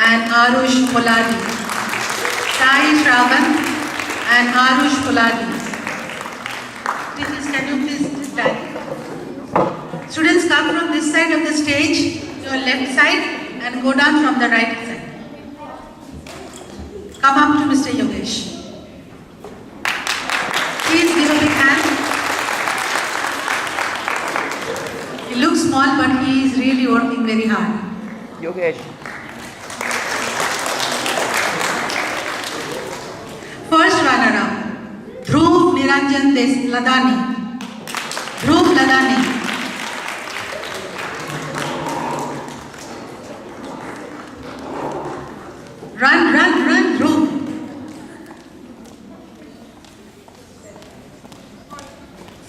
and Arush Poladi. Sai Shravan and Arush Poladi. Please, can you please stand? Students, come from this side of the stage, your left side, and go down from the right side. Come up to Mr. Yogesh. Please give a big hand. He looks small, but he is really working very hard. Yogesh. First runner-up, Dhruv Niranjan Ladani. Dhruv Ladani. Run, Dhruv.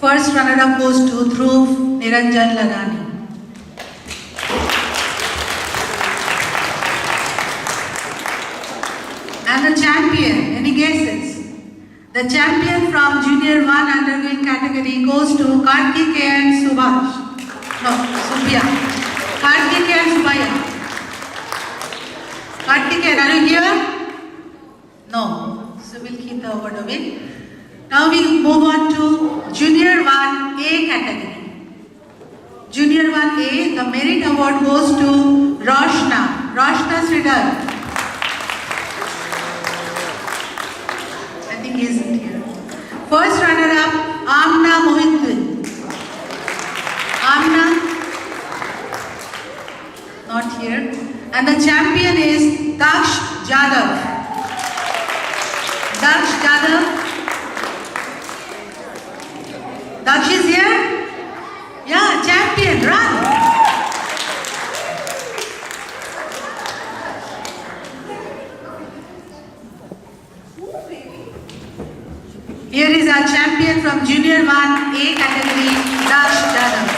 First runner-up goes to Dhruv Niranjan Ladani. And the champion, any guesses? The champion from Junior 1 undergoing category goes to Karthikeyan Subhash. No, Subhya. Karthikeyan Subhaya. Karthikeyan, are you here? No. So we'll keep the award away. Now we move on to Junior 1A category. Junior 1A, the merit award goes to Roshna Sridhar. I think he isn't here. First runner-up, Amna Mohitwin. Amna, not here. And the champion is Daksh Jadhav. Daksh Jadhav. Daksh is here? Yeah, champion, run! Here is our champion from Junior 1A category, Daksh Jadhav.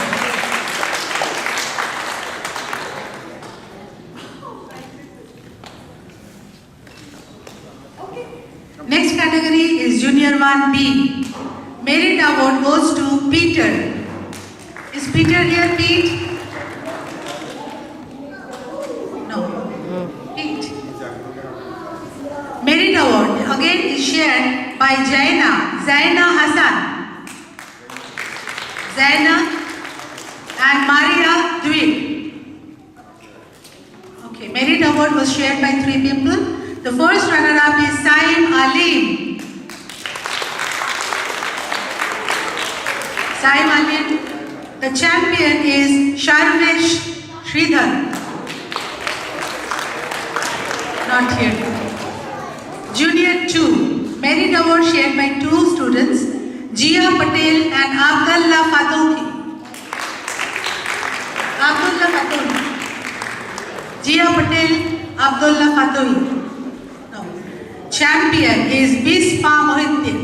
Next category is Junior 1B. Merit award goes to Peter. Is Peter here, Pete? No. Pete. Merit award again is shared by Zaina Hassan. Zaina and Maria Dweeb. Okay, merit award was shared by 3 people. The first runner-up is Saim Alim. Saim Alim. The champion is Sharvesh Sridhar. Not here. Junior 2. Merit award shared by 2 students, Jia Patel and Abdullah Fatouhi. Jia Patel, Abdullah Fatouhi. No. Champion is Bisma Mohitwin.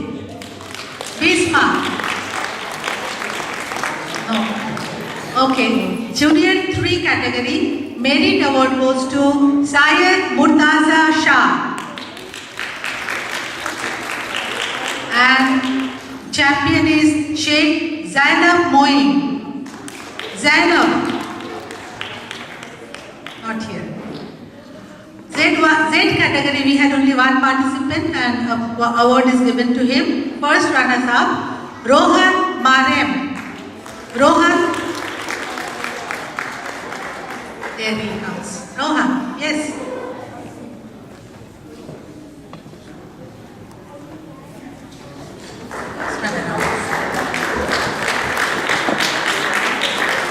Bisma. No. Okay. Junior 3 category, merit award goes to Syed Murtaza Shah. And champion is Sheikh Zainab Moin. Zainab. Not here. Z category, we had only 1 participant and award is given to him. First runners-up, Rohan Marem. Rohan. There he comes. Rohan, yes.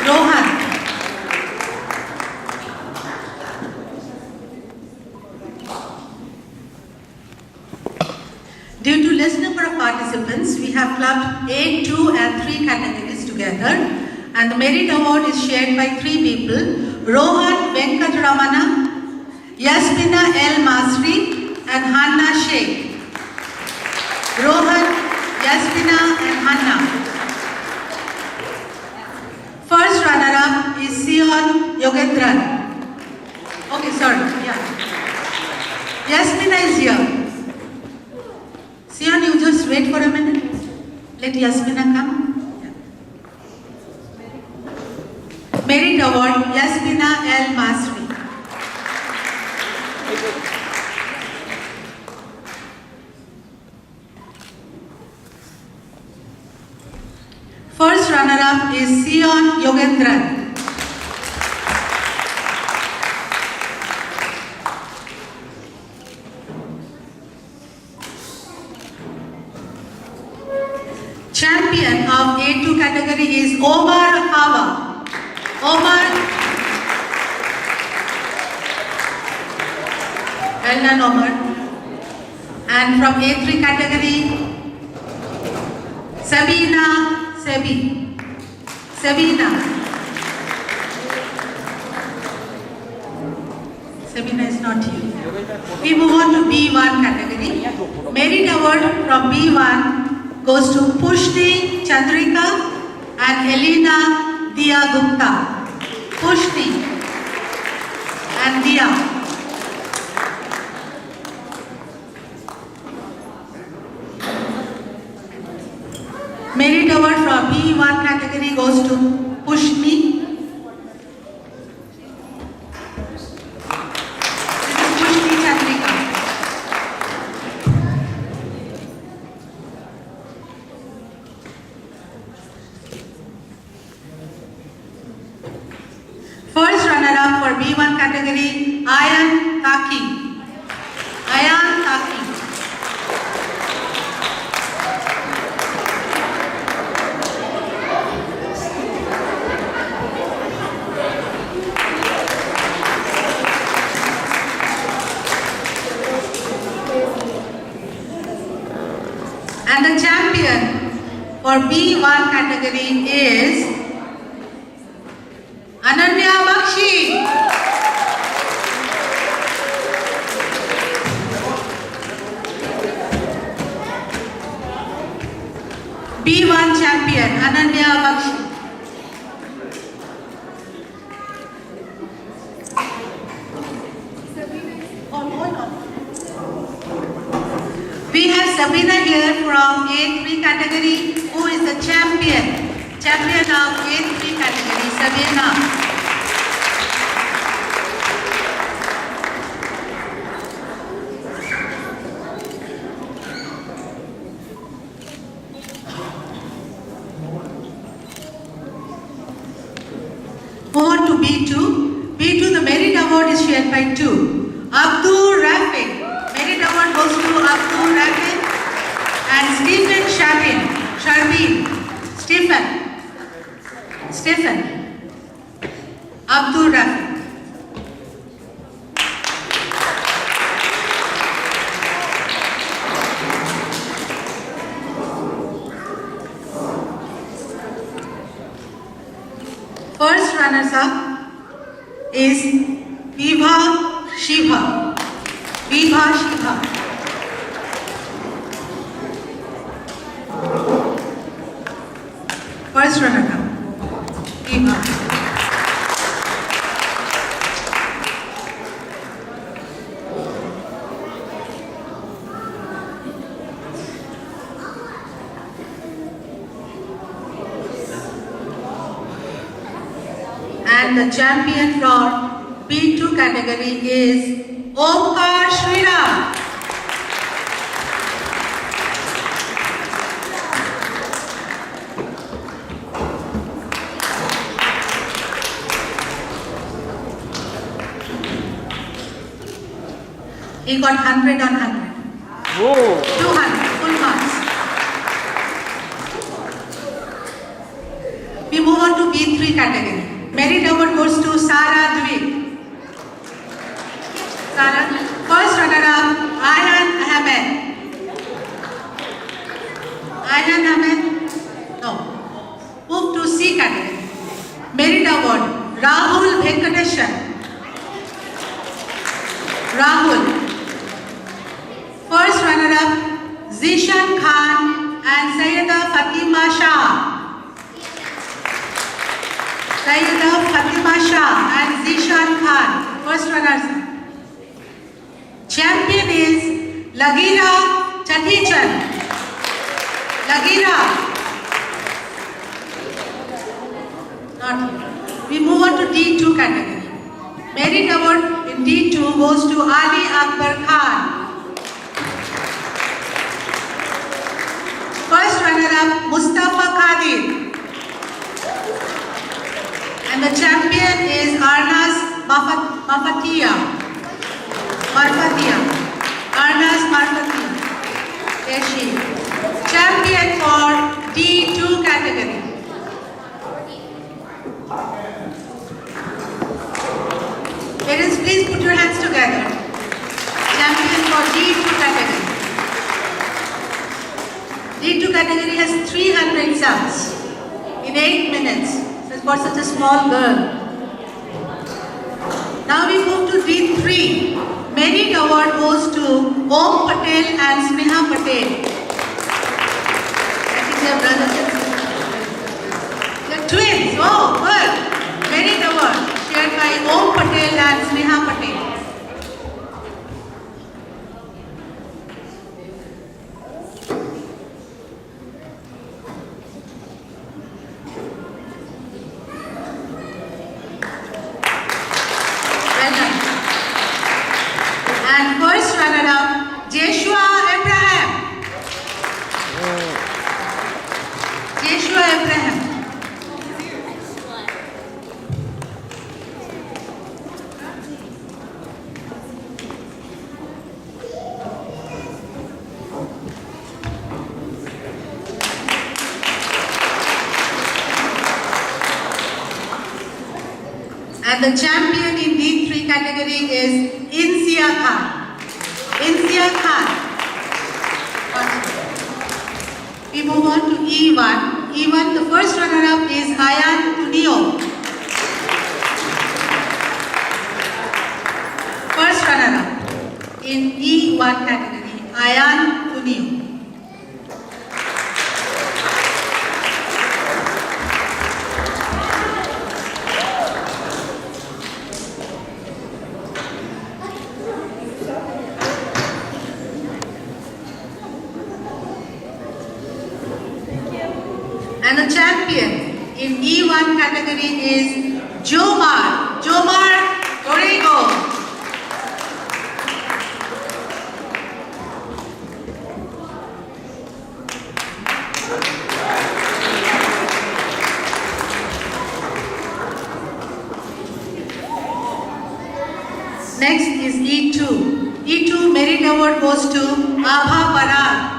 Rohan. Due to less number of participants, we have clubbed A, 2 and 3 categories together, and the merit award is shared by 3 people, Rohan Venkatramana, Yasmina L. Masri and Hanna Sheikh. Rohan, Yasmina and Hanna. First runner-up is Sion Yogendran. Okay, sorry, yeah. Yasmina is here. Sion, you just wait for a minute. Let Yasmina come. Yeah. Merit award, Yasmina L. Masri. First runner-up is Sion Yogendran. Champion of A2 category is Omar Hawa. Omar, well done Omar. And from A3 category, Sabina. Sabina is not here. We move on to B1 category. Merit award from B1 goes to Pushni Chandrika and Elena Dia Gupta. Pushni and Dia. Merit award from B1 category goes to Pushni. This is Pushni Chandrika. First runner-up for B1 category, Ayan Taki. Ayan Taki. And the champion for B1 category is Ananya Bakshi. B1 champion Ananya Bakshi. We have Sabina here from A3 category, who is the champion of A3 category, Sabina. Move on to B2. B2, the merit award is shared by two. Abdul Rafiq. Merit award goes to Abdul Rafiq and Stephen Sharbin. Stephen. Abdul Rafiq. First runners-up is Viva Shiva. First runner-up, Viva. And the champion for B2 category is Omkar Shriram. He got 100 on 100. Whoa. 200, full marks. We move on to B3 category. Merit award goes to Sara Dvik. Sara, first runner-up, Ayan Ahmed. No. Move to C category. Merit award, Rahul Venkateshan. Rahul. First runner-up, Zishan Khan and Sayyida Fatima Shah. Sayyida Fatima Shah and Zishan Khan. First runners-up. Champion is Lagira Chatichan. Lagira. Not here. We move on to D2 category. Merit award in D2 goes to Ali Akbar Khan. First runner-up, Mustafa Qadir. And the champion is Arnaz Marfatia. Arnaz Marfatia. There she is. Champion for D2 category. Parents, please put your hands together. Champion for D2 category. D2 category has 300 subs in 8 minutes. So for such a small girl. Now we move to D3. Merit award goes to Om Patel and Sneha Patel. That is your brothers and sisters. The twins. Oh, good. Merit award shared by Om Patel and Sneha Patel. Well done. And first runner-up, Jeshua Abraham. Jeshua Abraham. And the champion in D3 category is Insia Khan. Insia Khan. We move on to E1. E1, the first runner-up is Ayan Tunio. First runner-up in E1 category, Ayan Tunio. And the champion in E1 category is Jomar Orego. Next is E2. E2 Merit Award goes to Abha Parar.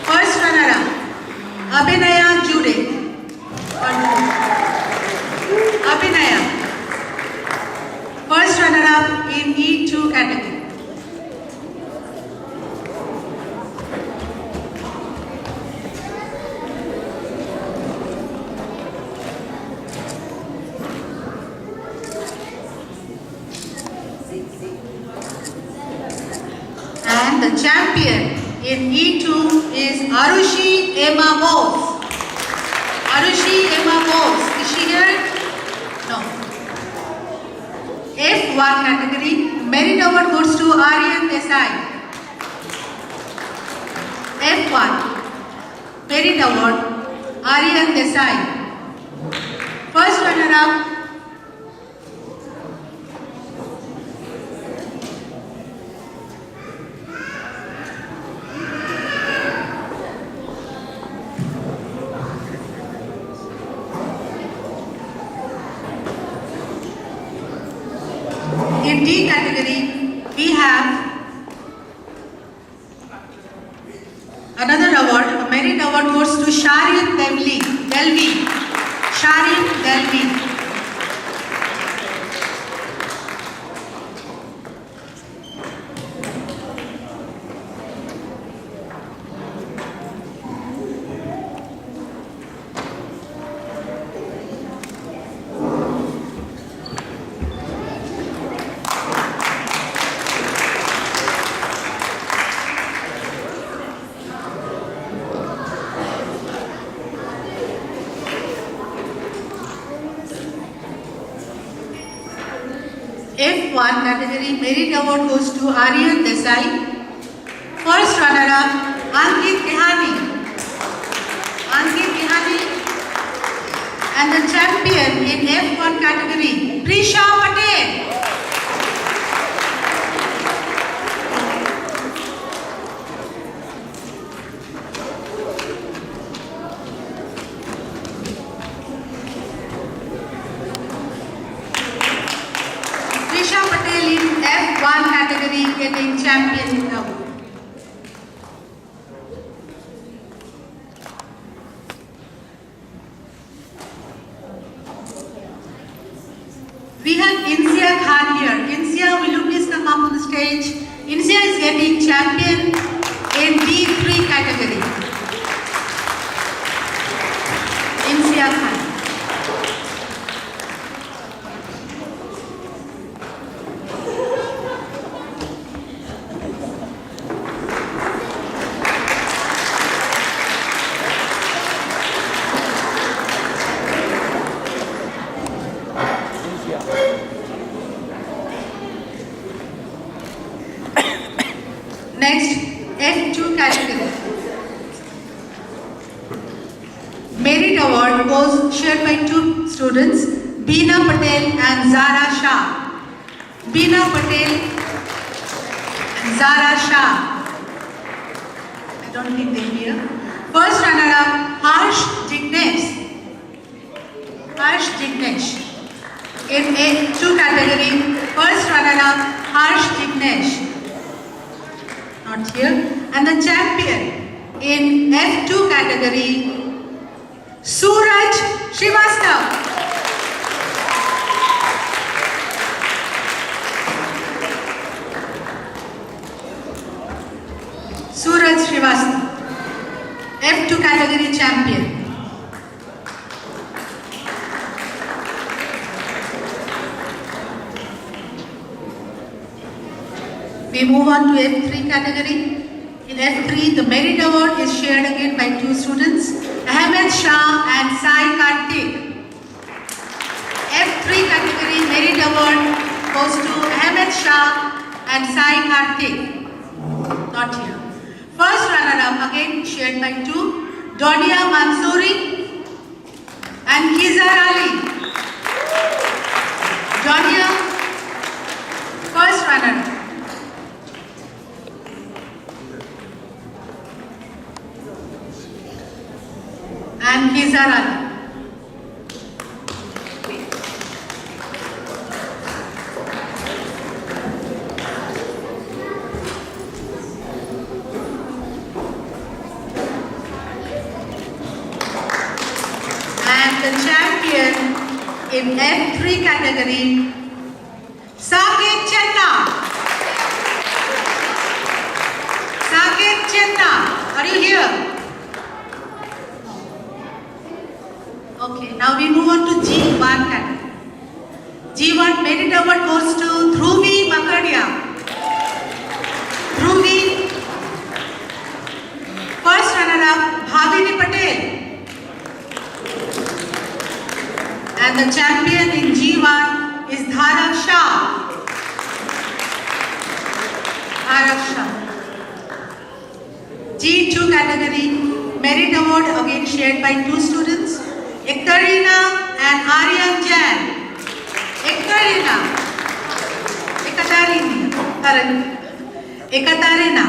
First runner-up, Abhinaya Jude. Abhinaya. First runner-up in E2 category. And the champion in E2 is Arushi Emma Bose. Arushi Emma Bose. Is she here? No. F1 category, Merit Award goes to Aryan Desai. F1 Merit Award, Aryan Desai. First runner-up, in D category, we have another award. A Merit Award goes to Sharin Delvi. Sharin Delvi. F1 category Merit Award goes to Aryan Desai. First runner-up, Ankit Kehani. And the champion in F1 category, Prisha Patel. Prisha Patel in F1 category getting champion award. We have Insia Khan here. Insia, will you please come up on the stage? Insia is getting champion in D3 category. Insia Khan. Next, F2 category. Merit award was shared by two students, Beena Patel and Zara Shah. Beena Patel and Zara Shah. I don't think they're here. First runner-up, Harsh Jignesh. Harsh Jignesh. In A2 category, first runner-up, Harsh Jignesh. Not here. And the champion in F2 category, Suraj Srivastav. Suraj Srivastav, F2 category champion. We move on to F3 category. In F3, the merit award is shared again by two students, Ahmed Shah and Sai Kartik. F3 category merit award goes to Ahmed Shah and Sai Kartik. Not here. First runner-up again shared by two, Donia Mansoori and Khizar Ali. Donia, first runner-up. And Khizar Ali. And the champion in F3 category, Saket Chenna. Saket Chenna, are you here? Okay, now we move on to G1 category. G1 merit award goes to Dhruvi Makadia. Dhruvi, first runner-up, Bhavini Patel. And the champion in G1 is Dharav Shah. Dharav Shah. G2 category, merit award again shared by two students, Ektarina and Aryan Jain. Ektarina. Ekaterina.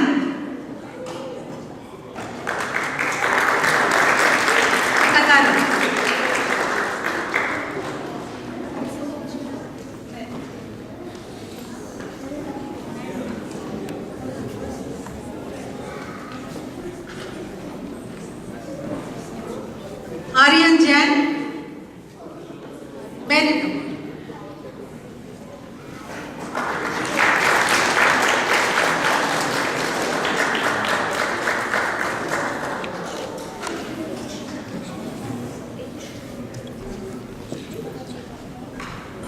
Aryan Jain, merit award.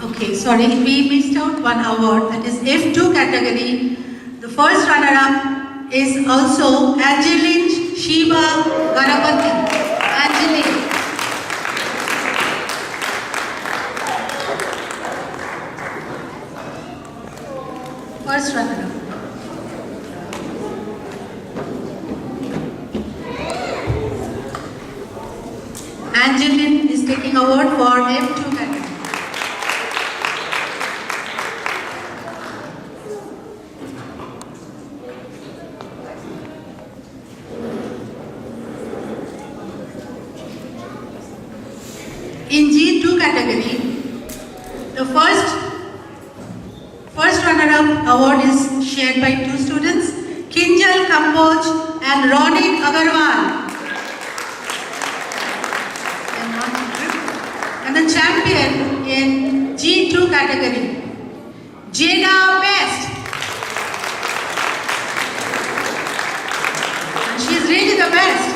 Okay, sorry, we missed out one award, that is F2 category. The first runner-up is also Angeline Shiva Garapati. Angeline. First runner-up. Angeline is taking award for M2 category. In G2 category, the first runner-up award is shared by two students, Kinjal Kamboj and Ronik Agarwal. And the champion in G2 category, Jada Best. And she is really the best.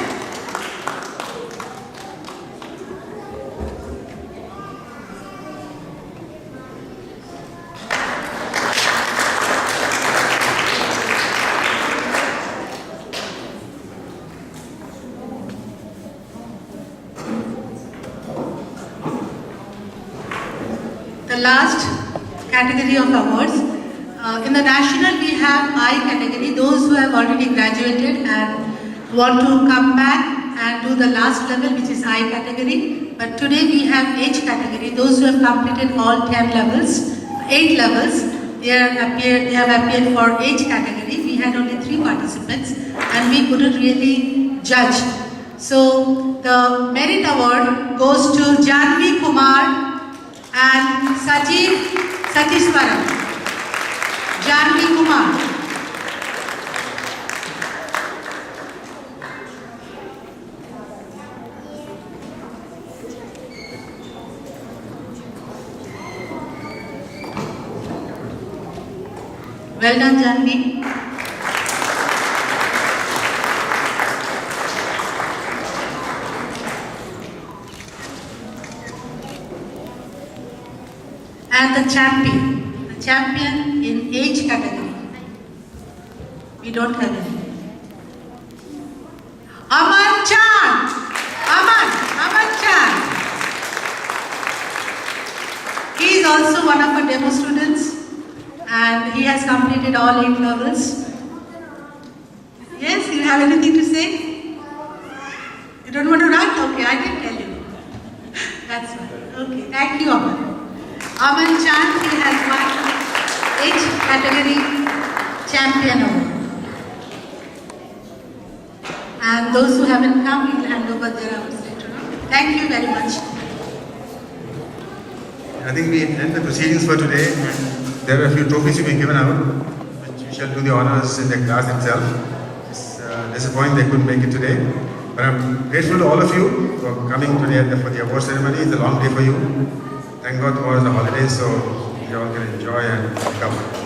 The last category of awards. In the national we have I category, those who have already graduated and want to come back and do the last level, which is I category. But today we have H category, those who have completed all 10 levels, 8 levels. They have appeared for H category. We had only 3 participants and we couldn't really judge. So the merit award goes to Janvi Kumar and Satiswaram. Janvi Kumar. Well done, Janvi. And the champion in age category. We don't have any. Aman Chand. Aman Chand. He is also one of our demo students and he has completed all 8 levels. Yes, you have anything to say? You don't want to run? Okay, I can tell you. That's fine. Okay, thank you, Aman. Aman Chand, he has won H category champion award. And those who haven't come, we will hand over their awards later on. Thank you very much. I think we end the proceedings for today. There are a few trophies to be given out, which we shall do the honors in the class itself. It's disappointing they couldn't make it today. But I'm grateful to all of you for coming today for the award ceremony. It's a long day for you. Thank God tomorrow is a holiday, so you all can enjoy and come.